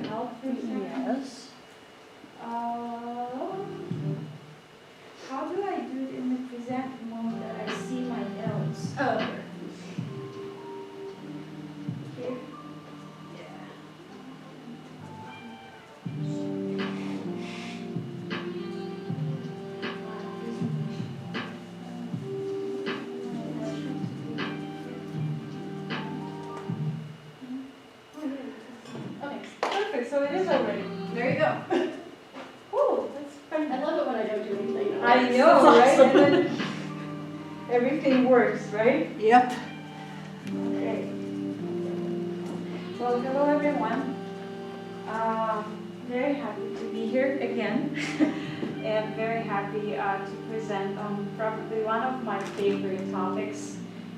to help for a second? Yes. How do I do it in the present mode that I see my notes? Oh. Here? Okay. Perfect, so it is already. There you go. Oh, that's fun. I love it when I don't do anything. I know, right? And then everything works, right? Yep. Okay. Well, hello everyone. Very happy to be here again, and very happy to present on probably one of my favorite topics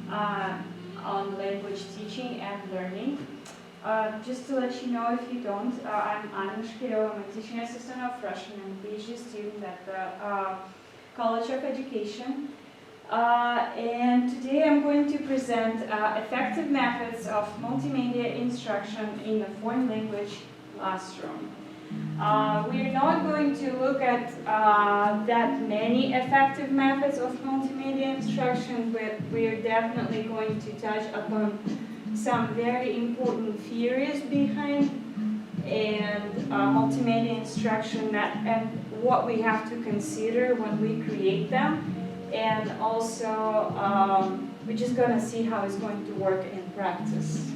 on language teaching and learning. Just to let you know, if you don't, I'm Anna Shkirova. I'm a teaching assistant of Russian and PhD student at the College of Education. And today I'm going to present effective methods of multimedia instruction in a foreign language classroom. We're not going to look at that many effective methods of multimedia instruction, but we're definitely going to touch upon some very important theories behind and multimedia instruction and what we have to consider when we create them. And also, we're just going to see how it's going to work in practice.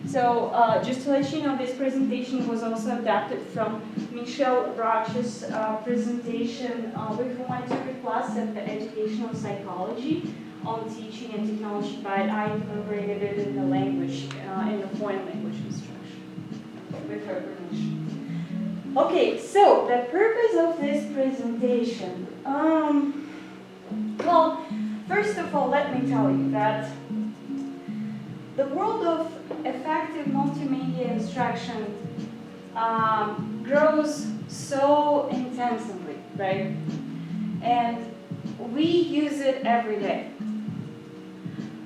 So just to let you know, this presentation was also adapted from Michelle Roch's presentation with whom I took a class at the Educational Psychology on Teaching and Technology, but I incorporated it in the language, in the foreign language instruction, with her permission. Okay, so the purpose of this presentation. Well, first of all, let me tell you that the world of effective multimedia instruction grows so intensively, right? And we use it every day.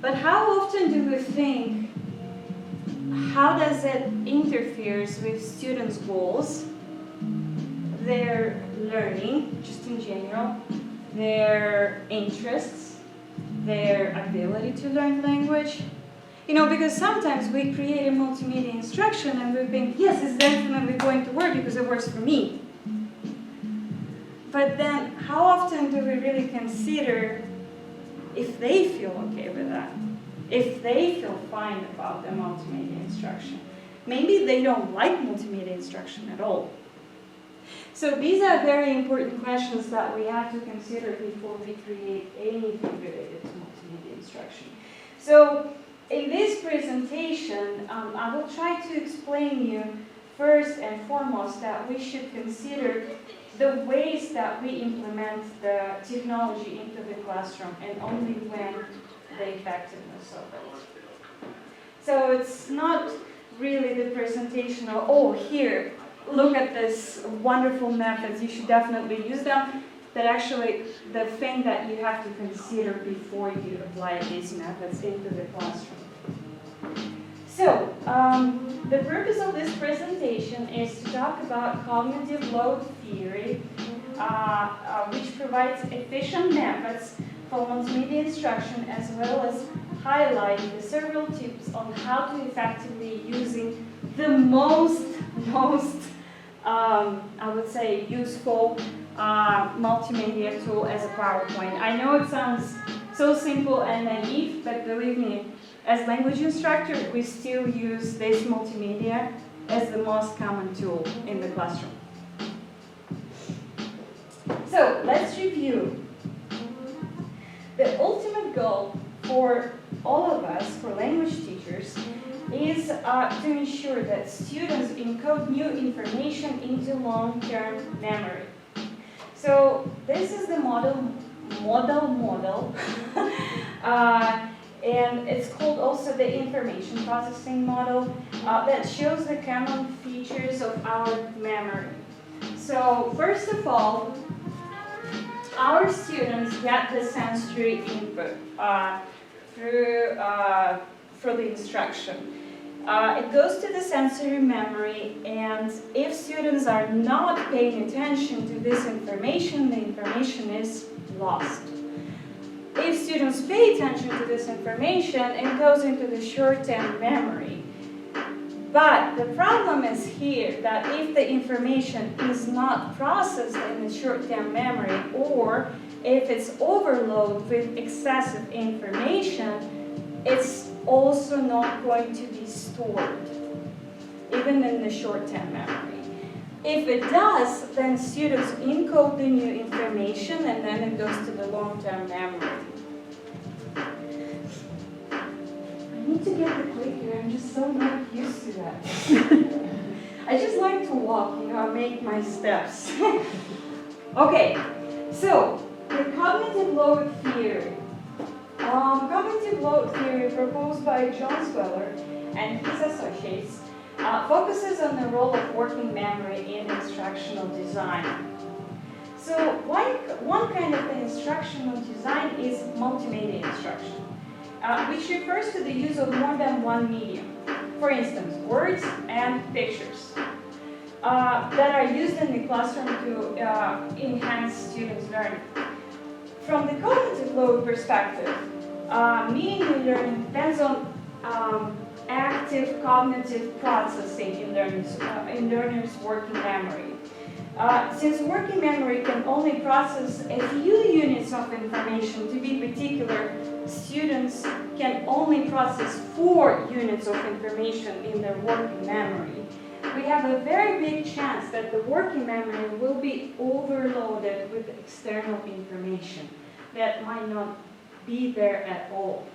But how often do we think, how does it interfere with students' goals, their learning, just in general, their interests, their ability to learn language? You know, because sometimes we create a multimedia instruction and we think, yes, it's definitely going to work because it works for me. But then, how often do we really consider if they feel okay with that? If they feel fine about the multimedia instruction? Maybe they don't like multimedia instruction at all. So these are very important questions that we have to consider before we create anything related to multimedia instruction. So in this presentation, I will try to explain you first and foremost that we should consider the ways that we implement the technology into the classroom and only when the effectiveness of it. So it's not really the presentation of, oh, here, look at this wonderful methods, you should definitely use them. But actually, the thing that you have to consider before you apply these methods into the classroom. So, the purpose of this presentation is to talk about cognitive load theory, which provides efficient methods for multimedia instruction, as well as highlight the several tips on how to effectively using the most I would say, useful multimedia tool as a PowerPoint. I know it sounds so simple and naive, but believe me, as language instructor, we still use this multimedia as the most common tool in the classroom. So let's review. The ultimate goal for all of us, for language teachers, is to ensure that students encode new information into long-term memory. So this is the model, and it's called also the information processing model that shows the common features of our memory. So first of all, our students get the sensory input through the instruction. It goes to the sensory memory, and if students are not paying attention to this information, the information is lost. If students pay attention to this information, it goes into the short-term memory. But the problem is here that if the information is not processed in the short-term memory, or if it's overloaded with excessive information, it's also not going to be stored, even in the short-term memory. If it does, then students encode the new information and then it goes to the long-term memory. I need to get the clicker, I'm just so not used to that. I just like to walk, make my steps. Okay, so the cognitive load theory. Cognitive load theory proposed by John Sweller and his associates focuses on the role of working memory in instructional design. So one kind of instructional design is multimedia instruction, which refers to the use of more than one medium. For instance, words and pictures that are used in the classroom to enhance students' learning. From the cognitive load perspective, meaningful learning depends on active cognitive processing in learners' working memory. Since working memory can only process a few units of information, to be particular, students can only process 4 units of information in their working memory. We have a very big chance that the working memory will be overloaded with external information that might not be there at all.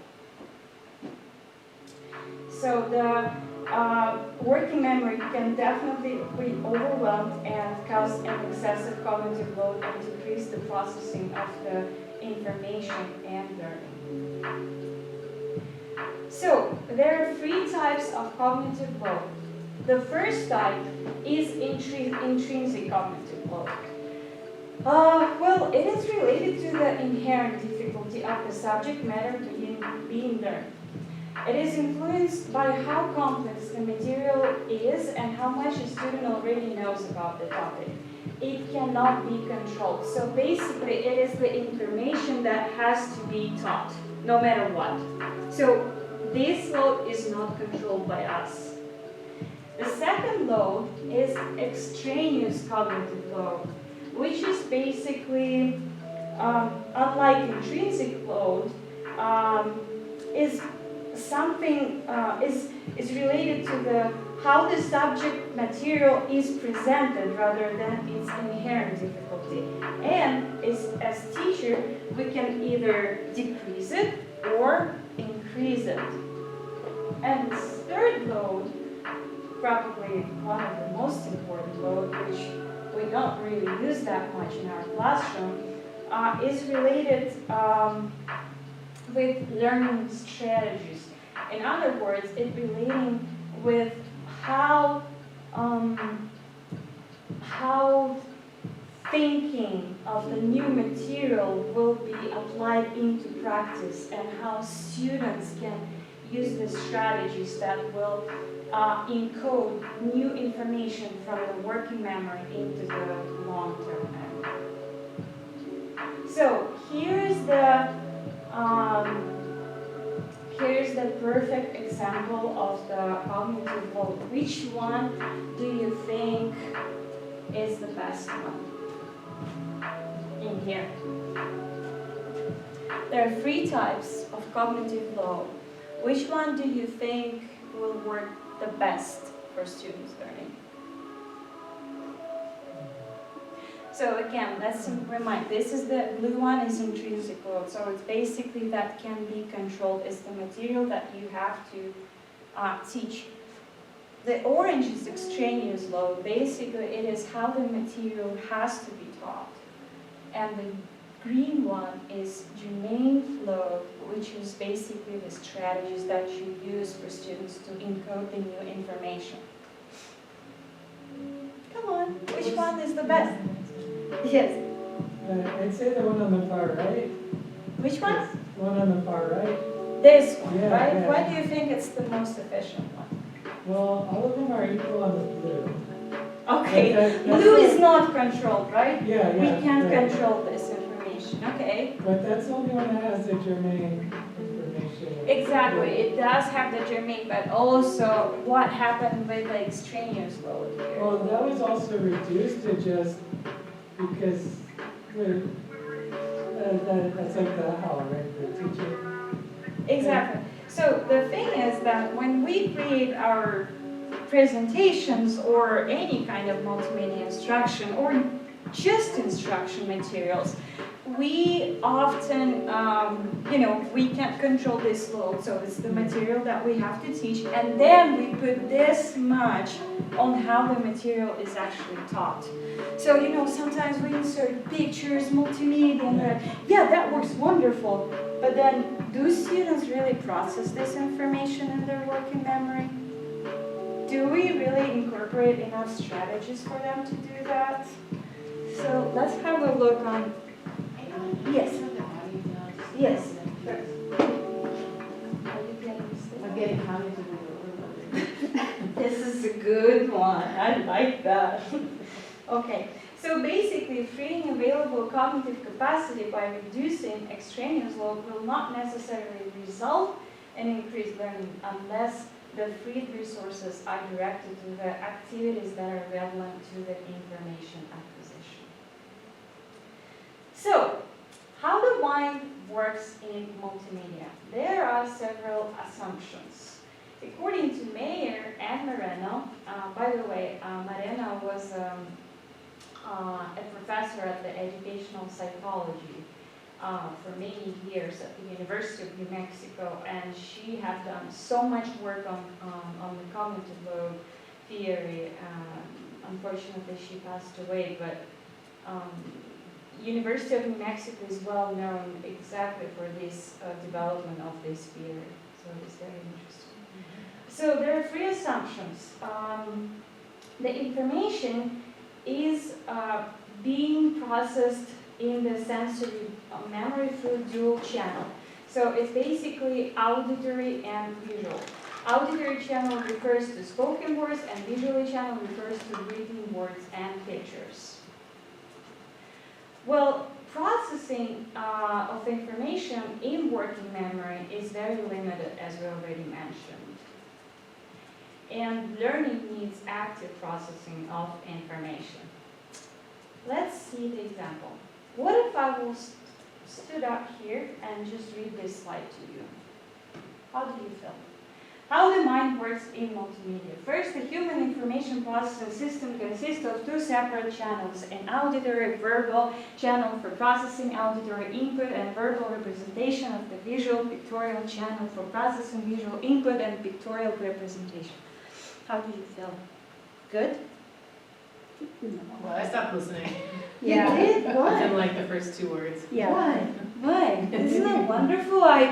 So the working memory can definitely be overwhelmed and cause an excessive cognitive load and decrease the processing of the information and learning. So there are 3 types of cognitive load. The first type is intrinsic cognitive load. Well, it is related to the inherent difficulty of the subject matter being learned. It is influenced by how complex the material is and how much a student already knows about the topic. It cannot be controlled. So basically, it is the information that has to be taught, no matter what. So this load is not controlled by us. The second load is extraneous cognitive load, which is basically, unlike intrinsic load, is something is related to how the subject material is presented rather than its inherent difficulty. And as teacher, we can either decrease it or increase it. And this third load, probably one of the most important load, which we don't really use that much in our classroom, is related with learning strategies. In other words, it's relating with how thinking of the new material will be applied into practice and how students can use the strategies that will encode new information from the working memory into the long-term memory. So here's the perfect example of the cognitive load. Which one do you think is the best one in here? There are 3 types of cognitive load. Which one do you think will work the best for students' learning? So again, let's remind, this is the blue one is intrinsic load. So it's basically that can be controlled. It's the material that you have to teach. The orange is extraneous load. Basically, it is how the material has to be taught. And the green one is germane load, which is basically the strategies that you use for students to encode the new information. Come on, which one is the best? Yes. I'd say the one on the far right. Which one? One on the far right. This one, Yeah, right? yeah. Why do you think it's the most efficient one? Well, all of them are equal on the blue. Okay, That's blue is like- not controlled, right? Yeah, We yeah. can't right. control this information, okay? But that's the only one that has the germane information. Exactly, it does have the germane, but also what happened with the extraneous load here? Well, that was also reduced to just because that's like the how, right? The teacher. Exactly. So the thing is that when we create our presentations or any kind of multimedia instruction or just instruction materials, we often, we can't control this load, so it's the material that we have to teach, and then we put this much on how the material is actually taught. So, sometimes we insert pictures, multimedia, and that works wonderful, but then do students really process this information in their working memory? Do we really incorporate enough strategies for them to do that? So let's have a look on. Yes. Yes. I'm getting cognitive overload. This is a good one. I like that. Okay. So basically, freeing available cognitive capacity by reducing extraneous load will not necessarily result in increased learning unless the freed resources are directed to the activities that are relevant to the information acquisition. So, how the mind works in multimedia? There are several assumptions. According to Mayer and Moreno, by the way, Moreno was a professor at the educational psychology for many years at the University of New Mexico, and she had done so much work on the cognitive load theory. Unfortunately, she passed away, but University of New Mexico is well known exactly for this development of this theory, so it's very interesting. So there are three assumptions. The information is being processed in the sensory memory through dual channel. So it's basically auditory and visual. Auditory channel refers to spoken words and visual channel refers to written words and pictures. Well, processing of information in working memory is very limited, as we already mentioned. And learning needs active processing of information. Let's see the example. What if I will stood up here and just read this slide to you? How do you feel? How the mind works in multimedia. First, the human information processing system consists of two separate channels, an auditory verbal channel for processing auditory input and verbal representation of the visual pictorial channel for processing visual input and pictorial representation. How do you feel? Good? Well, I stopped listening. Yeah. You did? I Why? didn't like the first two words. Yeah. Why? Isn't it wonderful? I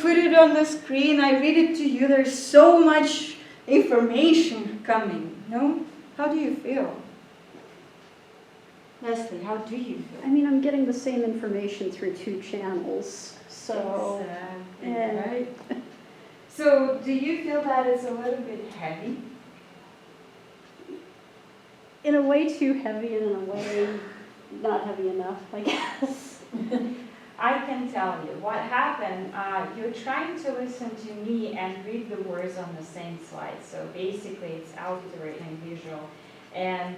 put it on the screen, I read it to you, there's so much information coming, no? How do you feel? Leslie, how do you feel? I mean, I'm getting the same information through two channels, so. Exactly, yeah. right? So, do you feel that it's a little bit heavy? In a way too heavy and in a way not heavy enough, I guess. I can tell you what happened. You're trying to listen to me and read the words on the same slide. So basically, it's auditory and visual. And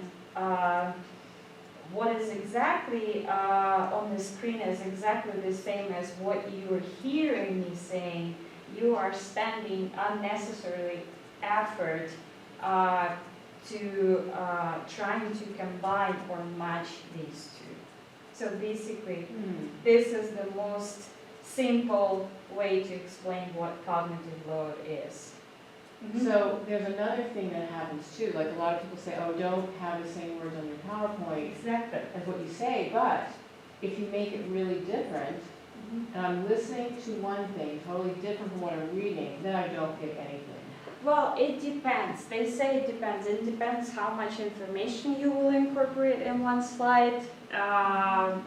what is exactly on the screen is exactly the same as what you're hearing me saying. You are spending unnecessary effort to trying to combine or match these two. So basically, this is the most simple way to explain what cognitive load is. So there's another thing that happens too, like a lot of people say, oh, don't have the same words on your PowerPoint Exactly. as what you say, but if you make it really different, and I'm listening to one thing totally different from what I'm reading, then I don't get anything. Well, it depends. They say it depends. It depends how much information you will incorporate in one slide. And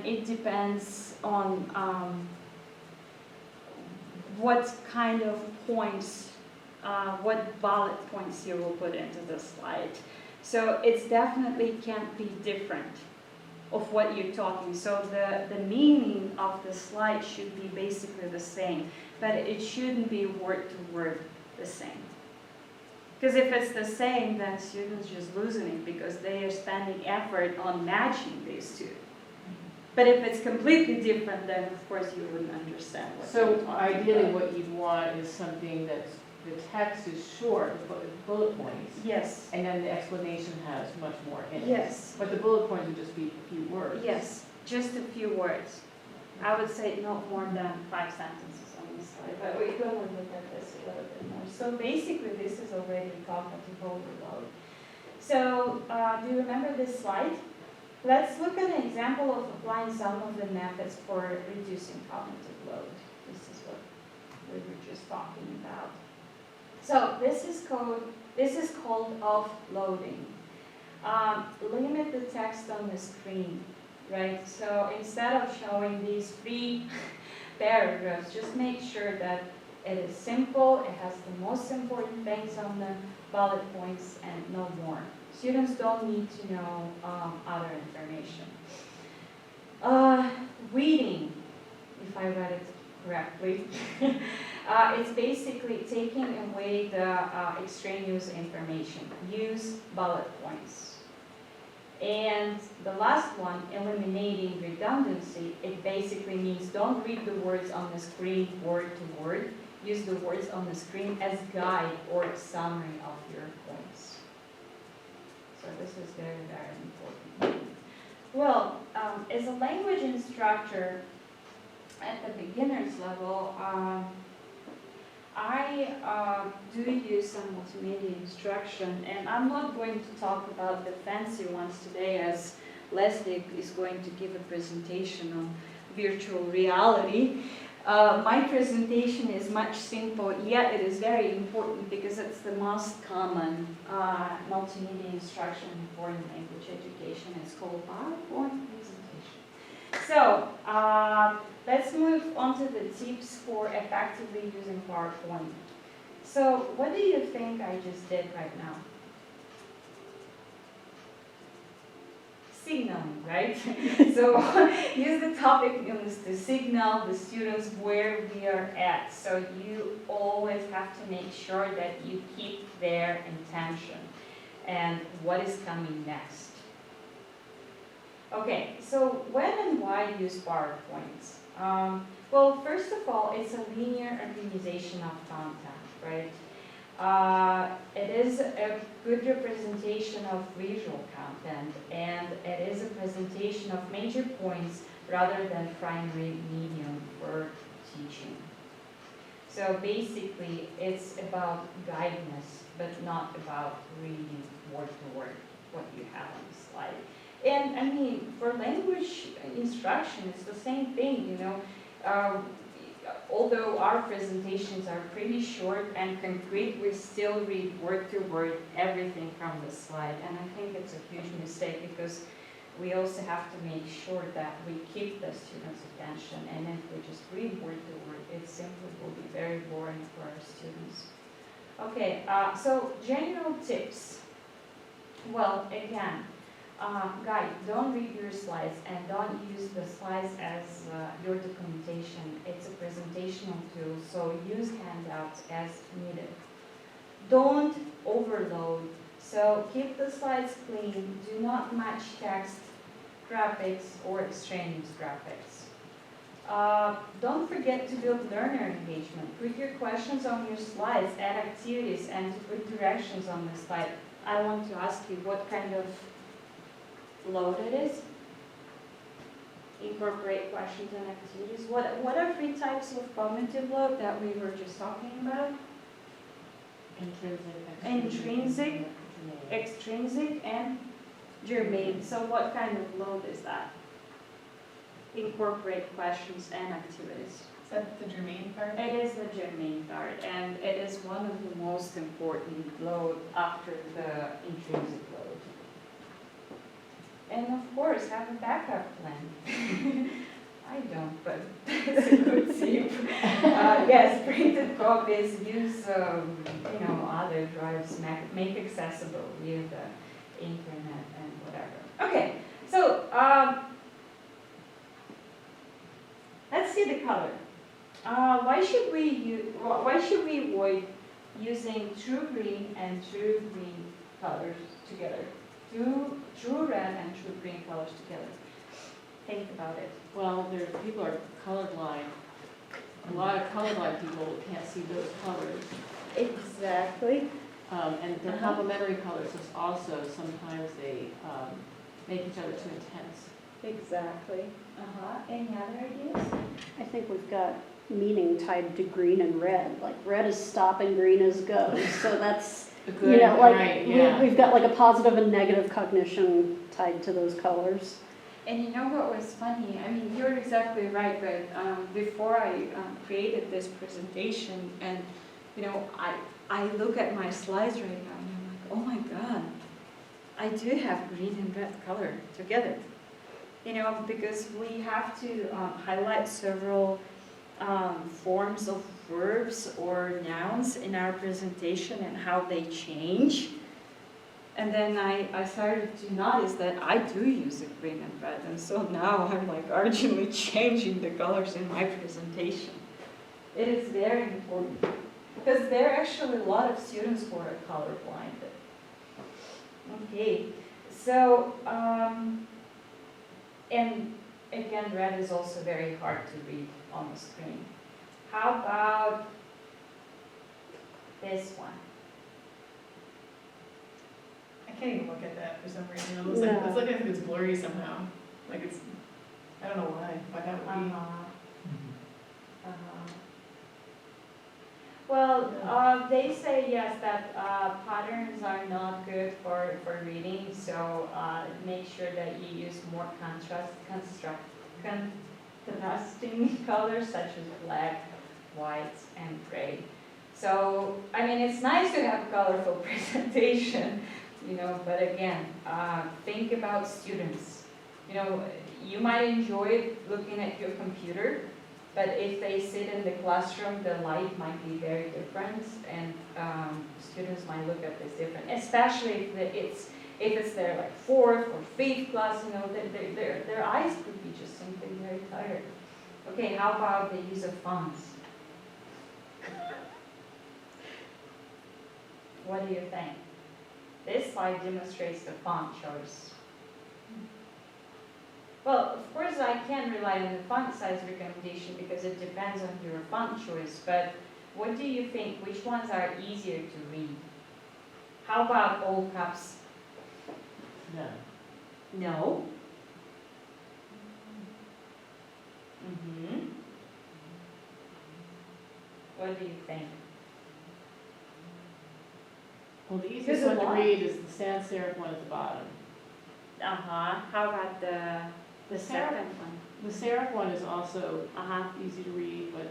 it depends on what kind of points what bullet points you will put into the slide. So it's definitely can't be different of what you're talking. So the meaning of the slide should be basically the same, but it shouldn't be word to word the same. Because if it's the same, then students just losing it because they are spending effort on matching these two. But if it's completely different, then of course you wouldn't understand what you're So talking ideally about. what you'd want is something that's, the text is short, bullet points, Yes, and then the explanation has much more in it. yes, But the bullet points would just be a few words. yes, just a few words. I would say not more than 5 sentences on this slide, but we're going to look at this a little bit more. So basically this is already cognitive overload. So do you remember this slide? Let's look at an example of applying some of the methods for reducing cognitive load. This is what we were just talking about. So this is called offloading. Limit the text on the screen, right? So instead of showing these 3 paragraphs, just make sure that it is simple, it has the most important things on the bullet points and no more. Students don't need to know other information. Reading, if I read it correctly, it's basically taking away the extraneous information. Use bullet points. And the last one, eliminating redundancy, it basically means don't read the words on the screen word to word. Use the words on the screen as guide or summary of your points. So this is very, very important. Well, as a language instructor at the beginner's level, I do use some multimedia instruction, and I'm not going to talk about the fancy ones today, as Leslie is going to give a presentation on virtual reality. My presentation is much simple, yet it is very important because it's the most common multimedia instruction in foreign language education. It's called PowerPoint presentation. So let's move on to the tips for effectively using PowerPoint. So what do you think I just did right now? Signaling, right? So use the topic to signal the students where we are at. So you always have to make sure that you keep their intention and what is coming next. Okay, so when and why use PowerPoints? Well, first of all, it's a linear organization of content, right? It is a good representation of visual content, and it is a presentation of major points rather than primary medium for teaching. So basically, it's about guidance, but not about reading word to word what you have on the slide. And I mean, for language instruction, it's the same thing, you know. Although our presentations are pretty short and concrete, we still read word to word everything from the slide. And I think it's a huge mistake because we also have to make sure that we keep the students' attention. And if we just read word to word, it simply will be very boring for our students. Okay, so general tips. Well, again, guys, don't read your slides and don't use the slides as your documentation. It's a presentational tool, so use handouts as needed. Don't overload, so keep the slides clean. Do not match text, graphics, or extraneous graphics. Don't forget to build learner engagement. Put your questions on your slides, add activities, and to put directions on the slide. I want to ask you what kind of load it is. Incorporate questions and activities. What are 3 types of cognitive load that we were just talking about? Intrinsic, extrinsic, and germane. So what kind of load is that? Incorporate questions and activities. Is that the germane part? It is the germane part, and it is one of the most important load after the intrinsic load. And of course, have a backup plan. I don't, but it's a good tip. Yes, printed copies use, other drives, make accessible via the internet and whatever. Okay, so let's see the color. Why should we avoid using true green and true green colors together? True red and true green colors together. Think about it. Well, people are colorblind. A lot of colorblind people can't see those colors. Exactly. And they're complementary colors, so also sometimes they make each other too intense. Exactly. Any other ideas? I think we've got meaning tied to green and red, like red is stop and green is go, so that's, Good, right, yeah. we've got like a positive and negative cognition tied to those colors. And you know what was funny? I mean, you're exactly right, but before I created this presentation, and I look at my slides right now, and I'm like, oh my God, I do have green and red color together. Because we have to highlight several forms of verbs or nouns in our presentation and how they change. And then I started to notice that I do use a green and red, and so now I'm like urgently changing the colors in my presentation. It is very important, because there are actually a lot of students who are colorblind. Okay, so, and again, red is also very hard to read on the screen. How about this one? I can't even look at that for some reason. It No. looks like it's blurry somehow. Like it's, I don't know why that would be. Well, they say yes that patterns are not good for reading, so make sure that you use more contrasting colors such as black, white, and gray. So, I mean, it's nice to have a colorful presentation, but again, think about students. You might enjoy looking at your computer, but if they sit in the classroom, the light might be very different, and students might look at this different, especially if it's their like 4th or 5th class, their eyes could be just simply very tired. Okay, how about the use of fonts? What do you think? This slide demonstrates the font choice. Well, of course I can rely on the font size recommendation because it depends on your font choice, but what do you think? Which ones are easier to read? How about all caps? No. No. What do you think? Well, the easiest There's a one to lot. read is the sans serif one at the bottom. How about the second one? The serif one is also Uh-huh. easy to read, but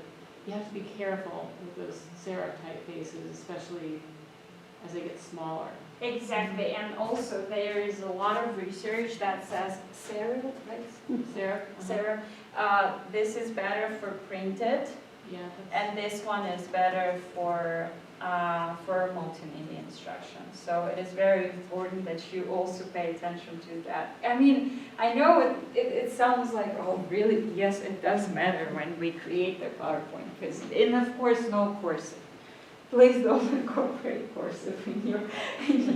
you have to be careful with those serif typefaces, especially as they get smaller. Exactly, and also there is a lot of research that says serif, right? Serif? Serif. This is better for printed, Yeah. and this one is better for multimedia instruction. So it is very important that you also pay attention to that. I mean, I know it sounds like, oh really, yes, it does matter when we create the PowerPoint, and of course no cursive. Please don't incorporate cursive in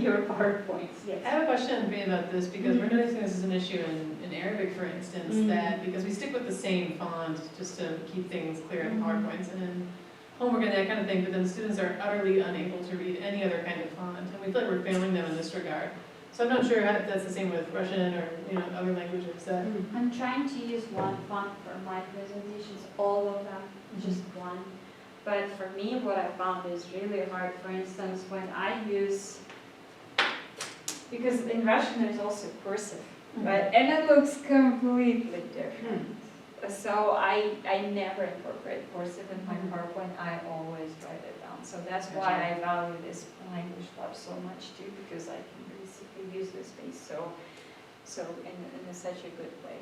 your PowerPoints. I Yes. have a question about this because we're noticing this is an issue in Arabic, for instance, that because we stick with the same font just to keep things clear in PowerPoints and in homework and that kind of thing, but then students are utterly unable to read any other kind of font, and we feel like we're failing them in this regard. So I'm not sure if that's the same with Russian or other languages. That I'm trying to use one font for my presentations, all of them, just one. But for me, what I found is really hard, for instance, when I use, because in Russian there's also cursive, and it looks completely different. So I never incorporate cursive in my PowerPoint, I always write it down. So that's why I value this language lab so much too, because I can basically use the space so in such a good way.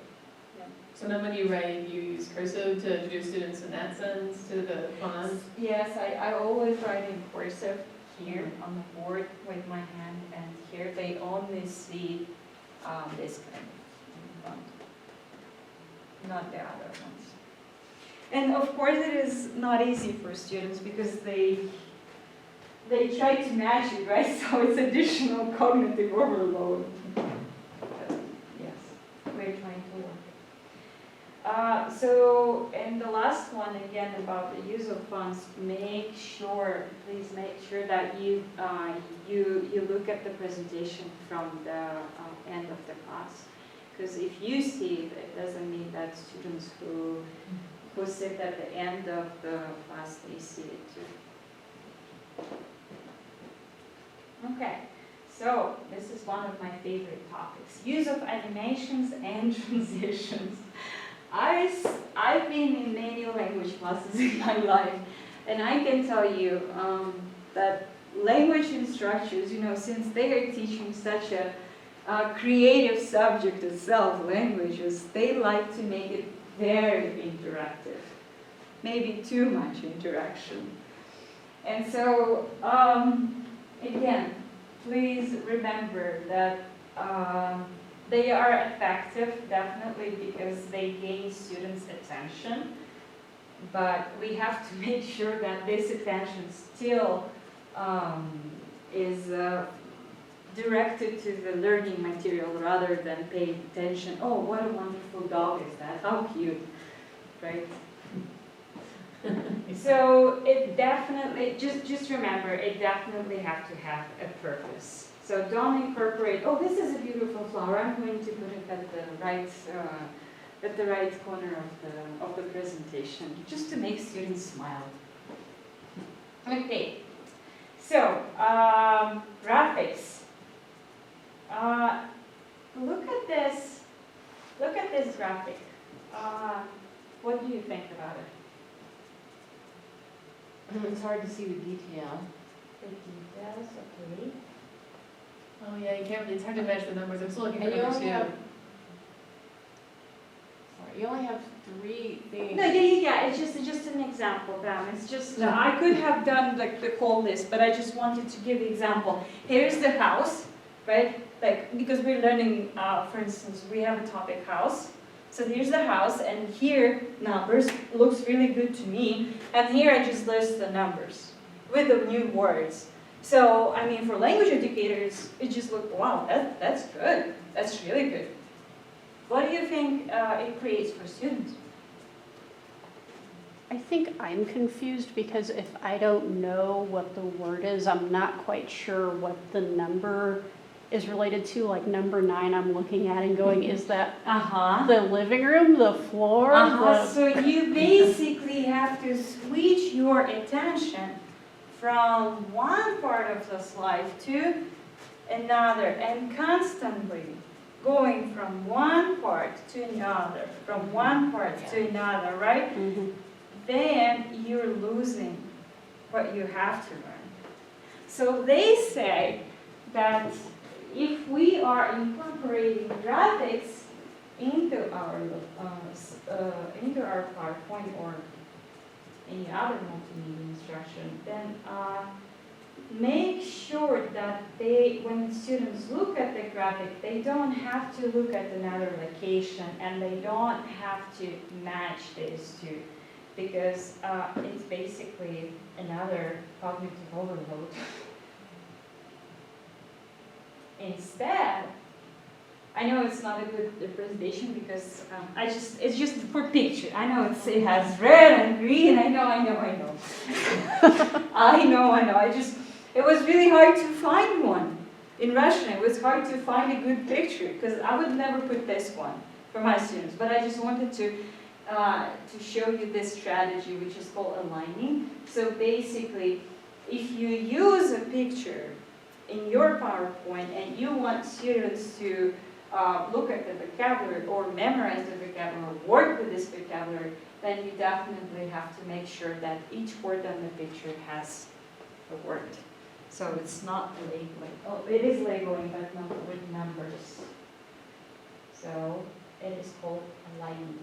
So then when you write, you use cursive to introduce students in that sense to the font? Yes, I always write in cursive here on the board with my hand, and here they only see this kind of font, not the other ones. And of course it is not easy for students because they try to match it, right? So it's additional cognitive overload. But yes, we're trying to work it. So, and the last one again about the use of fonts, please make sure that you look at the presentation from the end of the class. Because if you see it, it doesn't mean that students who sit at the end of the class, they see it too. Okay, so this is one of my favorite topics, use of animations and transitions. I've been in many language classes in my life, and I can tell you that language instructors, since they are teaching such a creative subject itself, languages, they like to make it very interactive, maybe too much interaction. And so, again, please remember that they are effective, definitely, because they gain students' attention, but we have to make sure that this attention still is directed to the learning material rather than paying attention. Oh, what a wonderful dog is that, how cute, right? So it definitely, just remember, it definitely have to have a purpose. So don't incorporate, oh, this is a beautiful flower, I'm going to put it at the right corner of the presentation, just to make students smile. Okay, so graphics. Look at this graphic. What do you think about it? It's hard to see the detail. The details, okay. Oh yeah, you can't, it's hard to match the numbers, I'm still looking for And you number only two. have, sorry, you only have 3 things. No, yeah, it's just an example, Pam. It's just, I could have done like the whole list, but I just wanted to give the example. Here's the house, right? Like, because we're learning, for instance, we have a topic house. So here's the house, and here, numbers, looks really good to me. And here I just list the numbers with the new words. So, I mean, for language educators, it just looked, wow, that's good. That's really good. What do you think it creates for students? I think I'm confused because if I don't know what the word is, I'm not quite sure what the number is related to. Like number 9 I'm looking at and going, is that the living room, the floor? So you basically have to switch your attention from one part of the slide to another, and constantly going from one part to another, from one part to another, right? Mhm. Then you're losing what you have to learn. So they say that if we are incorporating graphics into our PowerPoint or any other multimedia instruction, then make sure that when students look at the graphic, they don't have to look at another location, and they don't have to match these two, because it's basically another cognitive overload. Instead, I know it's not a good presentation because it's just for picture. I know it has red and green. I know. It was really hard to find one. In Russian, it was hard to find a good picture because I would never put this one for my students. But I just wanted to show you this strategy, which is called aligning. So basically, if you use a picture in your PowerPoint and you want students to look at the vocabulary or memorize the vocabulary or work with this vocabulary, then you definitely have to make sure that each word on the picture has a word. So it's not labeling. Oh, it is labeling, but not with numbers. So It is called aligning.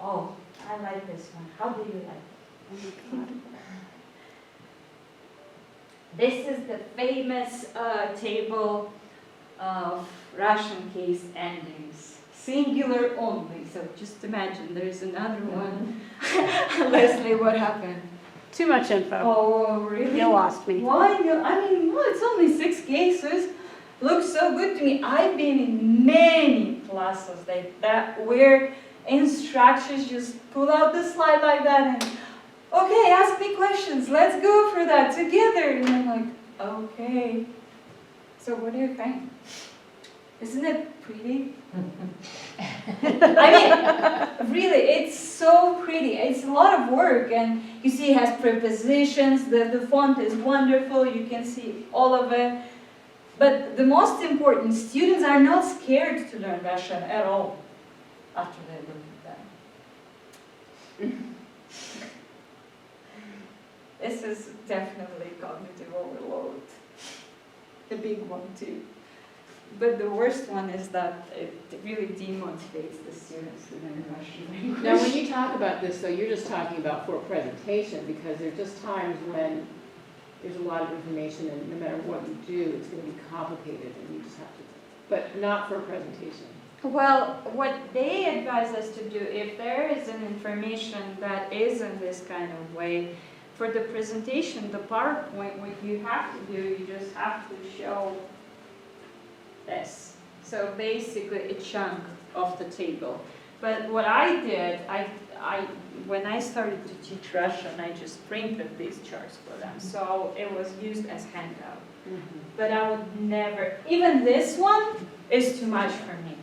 Oh, I like this one. How do you like it? This is the famous table of Russian case endings. Singular only. So just imagine there's another one. Leslie, what happened? Too much info. Oh, really? You lost me. Why? I mean, well, it's only 6 cases. Looks so good to me. I've been in many classes like that where instructors just pull out the slide like that and, okay, ask me questions. Let's go through that together. And I'm like, okay. So what do you think? Isn't it pretty? I mean, really, it's so pretty. It's a lot of work, and you see it has prepositions, the font is wonderful, you can see all of it. But the most important, students are not scared to learn Russian at all after they look at that. This is definitely cognitive overload. The big one too. But the worst one is that it really demotivates the students to learn Russian language. Now, when you talk about this, though, you're just talking about for a presentation, because there's just times when there's a lot of information, and no matter what you do, it's going to be complicated, and you just have to, but not for a presentation. Well, what they advise us to do, if there is an information that is in this kind of way, for the presentation, the PowerPoint, what you have to do, you just have to show this. So basically a chunk of the table. But what I did, when I started to teach Russian, I just printed these charts for them. So it was used as handout. But I would never, even this one is too much for me.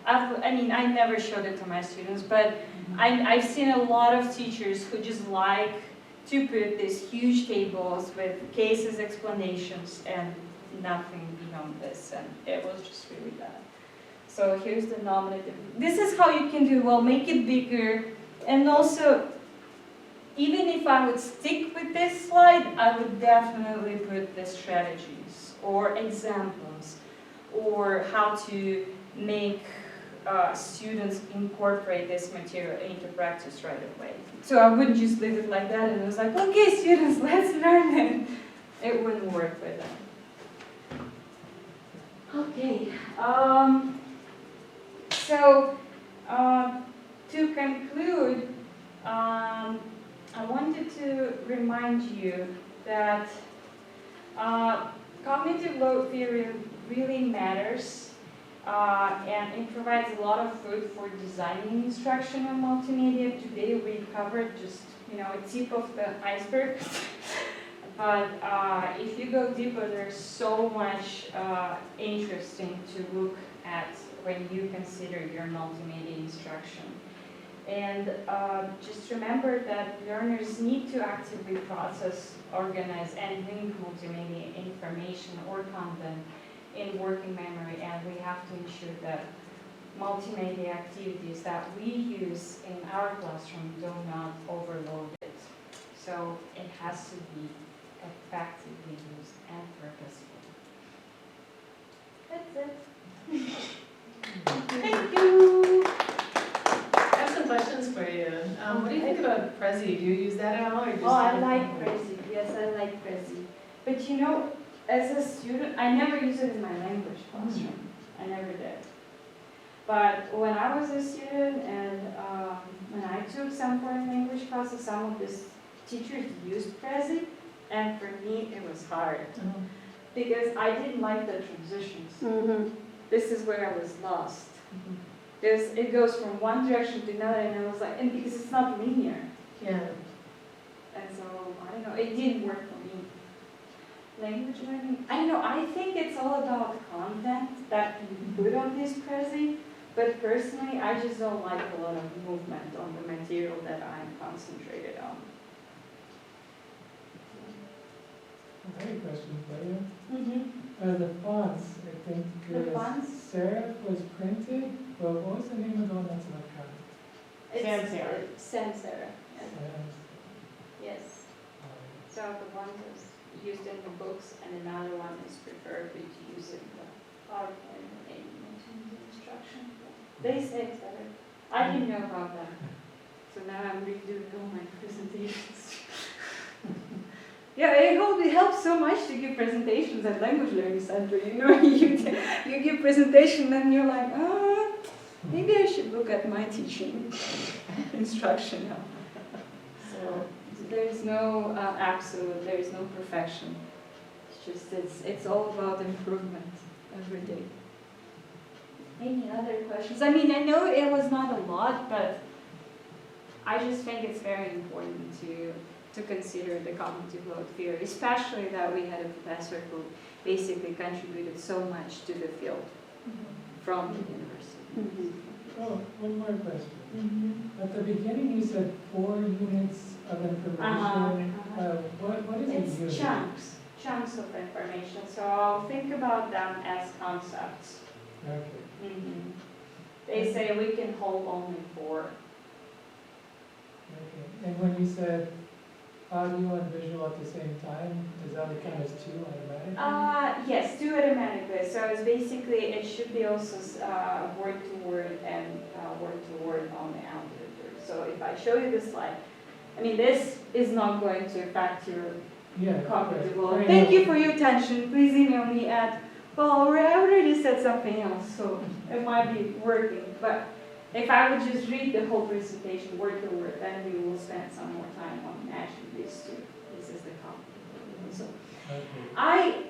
I mean, I never showed it to my students, but I've seen a lot of teachers who just like to put these huge tables with cases, explanations, and nothing beyond this, and it was just really bad. So here's the nominative. This is how you can do, well, make it bigger, and also, even if I would stick with this slide, I would definitely put the strategies, or examples, or how to make students incorporate this material into practice right away. So I wouldn't just leave it like that, and it was like, okay, students, let's learn it. It wouldn't work with them. Okay, so to conclude, I wanted to remind you that cognitive load theory really matters, and it provides a lot of food for designing instruction and multimedia. Today we covered just, a tip of the iceberg. But if you go deeper, there's so much interesting to look at when you consider your multimedia instruction. And just remember that learners need to actively process, organize, and link multimedia information or content in working memory, and we have to ensure that multimedia activities that we use in our classroom do not overload it. So it has to be effectively used and purposeful. That's it. Thank you. I have some questions for you. What do you think about Prezi? Do you use that at all? Or just I like Prezi. Yes, I like Prezi. But as a student, I never use it in my language classroom. I never did. But when I was a student and when I took some foreign language classes, some of these teachers used Prezi. And for me, it was hard because I didn't like the transitions. This is where I was lost. It goes from one direction to another, and I was like, and because it's not linear. Yeah. And so, I don't know, it didn't work for me. Language learning, I don't know, I think it's all about content that you put on this Prezi, but personally, I just don't like a lot of movement on the material that I'm concentrated on. I have a question for you. The fonts, I think The fonts? serif was printed, but what was the name of the one that's electronic? Sans serif. Sans serif, yes. Sans- Yes. So the one that's used in the books, and another one is preferably to use in the PowerPoint or any multimedia. They say it's better. I didn't know about that. So now I'm redoing all my presentations. Yeah, it helps so much to give presentations at Language Learning Center. You know, you give presentation and you're like, oh, maybe I should look at my teaching instruction now. So there's no absolute, there is no perfection. It's just, it's all about improvement every day. Any other questions? I mean, I know it was not a lot, but I just think it's very important to consider the cognitive load theory, especially that we had a professor who basically contributed so much to the field from the university. Oh, one more question. At the beginning, you said 4 units of information. What is a It's unit? chunks of information. So I'll think about them as concepts. Okay. They say we can hold only 4. Okay. And when you said audio and visual at the same time, does that count as 2 automatically? Yes, 2 automatically. So it's basically, it should be also word to word and word to word on the audio. So if I show you this slide, I mean, this is not going to affect your cognitive load. Thank you for your attention. Please email me at, well, I already said something else, so it might be working. But if I would just read the whole presentation word to word, then we will spend some more time on matching these 2. This is the cognitive load. So I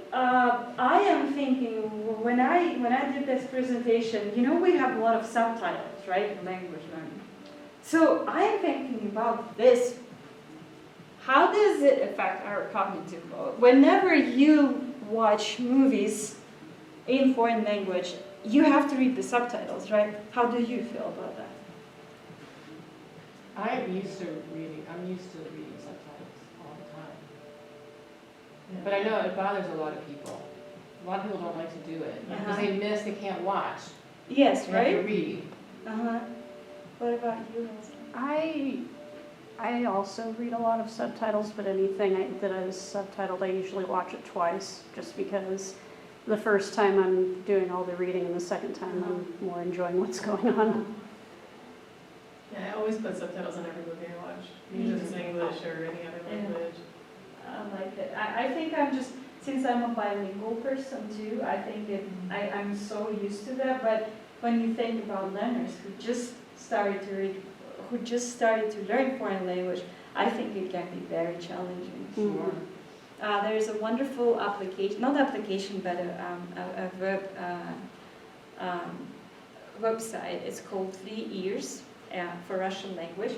am thinking when I did this presentation, you know, we have a lot of subtitles, right, in language learning. So I am thinking about this. How does it affect our cognitive load? Whenever you watch movies in foreign language, you have to read the subtitles, right? How do you feel about that? I'm used to reading subtitles all the time. But I know it bothers a lot of people. A lot of people don't like to do it because they can't watch. Yes, They right? have to read. What about you, Leslie? I also read a lot of subtitles, but anything that is subtitled, I usually watch it twice, just because the first time I'm doing all the reading and the second time I'm more enjoying what's going on. Yeah, I always put subtitles on every movie I watch, even if it's in English or any other language. I like it. I think I'm just, since I'm a bilingual person too, I think I'm so used to that. But when you think about learners who just started to read, who just started to learn foreign language, I think it can be very challenging. Sure. There's a wonderful application, not application, but a website. It's called 3 Ears for Russian language.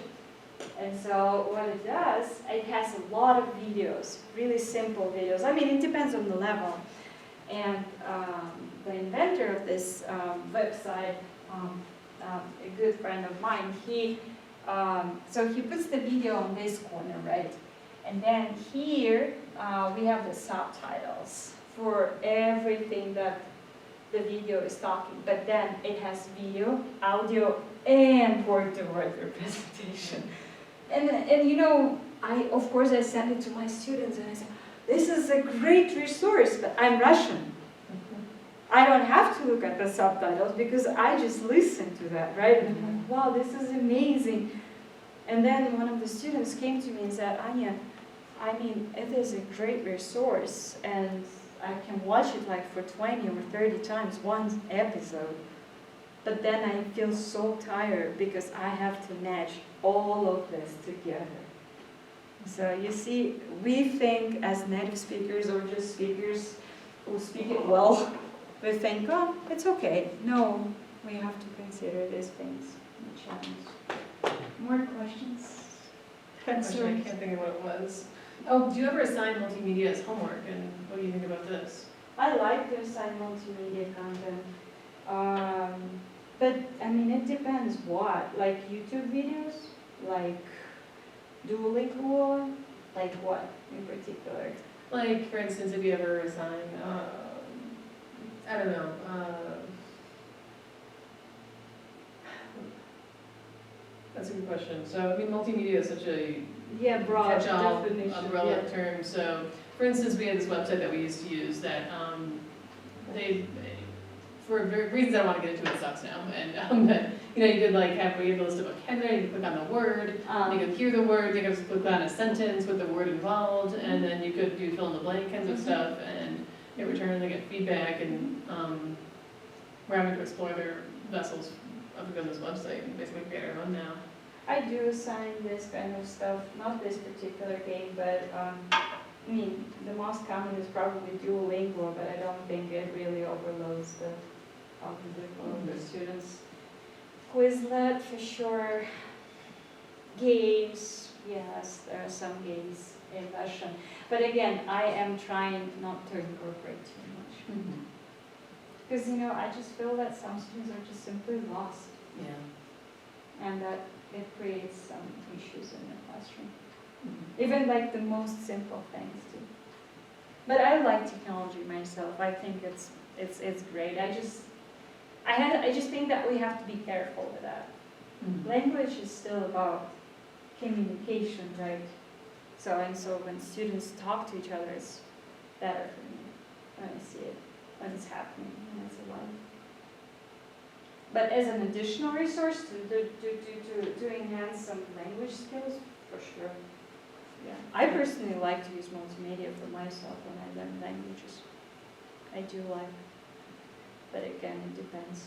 And so what it does, it has a lot of videos, really simple videos. I mean, it depends on the level. And the inventor of this website, a good friend of mine, so he puts the video on this corner, right? And then here we have the subtitles for everything that the video is talking. But then it has video, audio, and word-to-word representation. And you know, of course I send it to my students and I say, this is a great resource, but I'm Russian. I don't have to look at the subtitles because I just listen to that, right? And I'm like, wow, this is amazing. And then one of the students came to me and said, Anya, I mean, it is a great resource and I can watch it like for 20 or 30 times one episode. But then I feel so tired because I have to match all of this together. So you see, we think as native speakers or just speakers who speak it well, we think, oh, it's okay. No, we have to consider these things and challenge. More questions? I can't think of what it was. Oh, do you ever assign multimedia as homework, and what do you think about this? I like to assign multimedia content. But, I mean, it depends what. Like YouTube videos? Like Duolingo? Like what in particular? Like, for instance, if you ever assign, I don't know, that's a good question. So, I mean, multimedia is such a Broad catch-all definition. umbrella term. So, for instance, we had this website that we used to use that for reasons I don't want to get into, it sucks now. And, but, you know, you could like have a list of vocabulary, you could click on the word, you could hear the word, you could click on a sentence with the word involved, and then you could do fill in the blank kinds of stuff, and get return, they get feedback, and we're having to explore their vessels of the business website and basically create our own now. I do assign this kind of stuff, not this particular game, but I mean, the most common is probably Duolingo, but I don't think it really overloads the cognitive load of the students. Quizlet for sure. Games, yes, there are some games in Russian. But again, I am trying not to incorporate too much. Because, you know, I just feel that some students are just simply lost. Yeah. And that it creates some issues in the classroom. Even like the most simple things too. But I like technology myself. I think it's great. I just think that we have to be careful with that. Language is still about communication, right? So when students talk to each other, it's better for me when I see it, when it's happening, when it's alive. But as an additional resource to enhance some language skills, for sure. Yeah. I personally like to use multimedia for myself when I learn languages. I do like, but again, it depends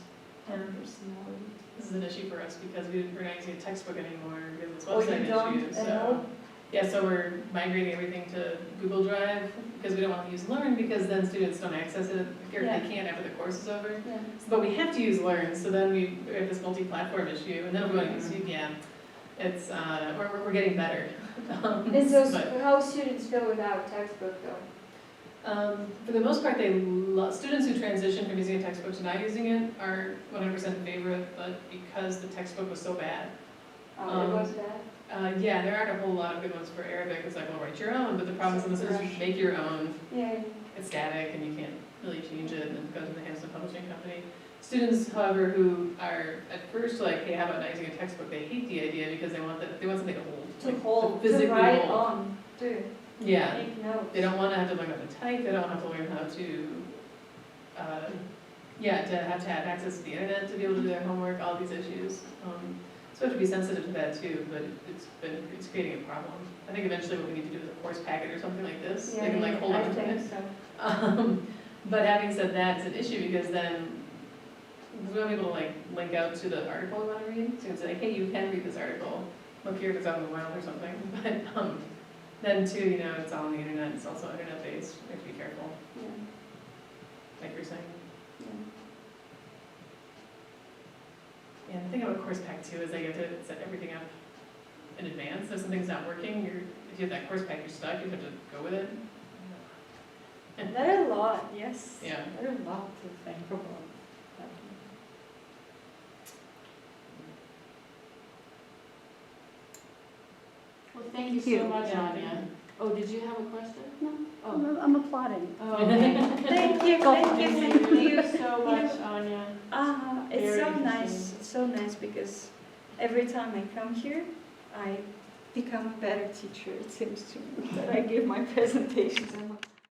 on personality. This is an issue for us because we're not using a textbook anymore because this Oh, you website don't issue. at all? Yeah, so we're migrating everything to Google Drive because we don't want to use Learn because then students don't access it, or Yeah. they can't after the course is over. Yeah. But we have to use Learn, so then we have this multi-platform issue, and then we're going to yeah, it's we're getting better. And so But, how students feel without textbook though? for the most part, students who transition from using a textbook to not using it are 100% in favor of it, but because the textbook was so bad. It was bad? Yeah, there aren't a whole lot of good ones for Arabic. It's like, well, write your own, but the problem is you make your own. Yeah. It's static and you can't really change it, and it goes in the hands of the publishing company. Students, however, who are at first like, hey, how about not using a textbook? They hate the idea because they want something to hold. To write on, too. Yeah. Make notes. They don't want to have to learn how to type. They don't have to learn how to, to have access to the internet to be able to do their homework. All these issues. So we have to be sensitive to that too. But it's creating a problem. I think eventually what we need to do is a course packet or something like this. Yeah, they can like hold on I to it. think so. But having said that, it's an issue because then we won't be able to like link out to the article we want to read. So you can say, hey, you can read this article. Look here if it's out in the wild or something. But then too, you know, it's all on the internet. It's also internet based. We have to be careful, Yeah. like you're saying. Yeah. Yeah, the thing about course pack too is they get to set everything up in advance. If something's not working, if you have that course pack, you're stuck. You have to go with it. There are a lot, yes. Yeah. There are a lot to think about. Well, thank you Thank so you. much, Yeah. Anya. Oh, did you have a question? No, Oh. I'm applauding. Oh, okay. Thank you, Thank you so much, Anya. It's Very so interesting. nice. It's so nice because every time I come here, I become a better teacher. It seems to me that I give my presentations.